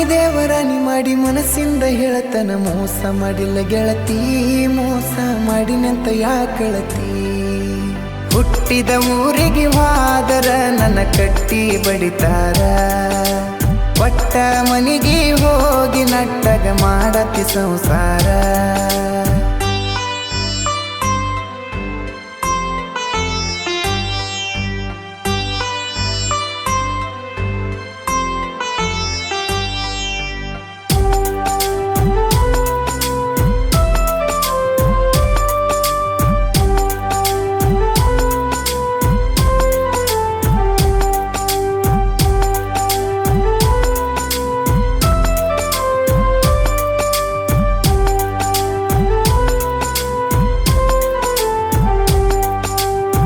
ದೇವರಾಣಿ ಮಾಡಿ ಮನಸ್ಸಿಂದ ಹೇಳತನ ಮೋಸ ಮಾಡಿಲ್ಲ ಗೆಳತಿ ಮೋಸ ಮಾಡಿನಂತ ಯಾಕಳತಿ ಹುಟ್ಟಿದ ಊರಿಗೆ ಹೋದರ ನನ್ನ ಕಟ್ಟಿ ಬಡಿತಾರ ಒಟ್ಟ ಮನಿಗೆ ಹೋಗಿ ನಟ್ಟಗ ಮಾಡತಿ ಸಂಸಾರ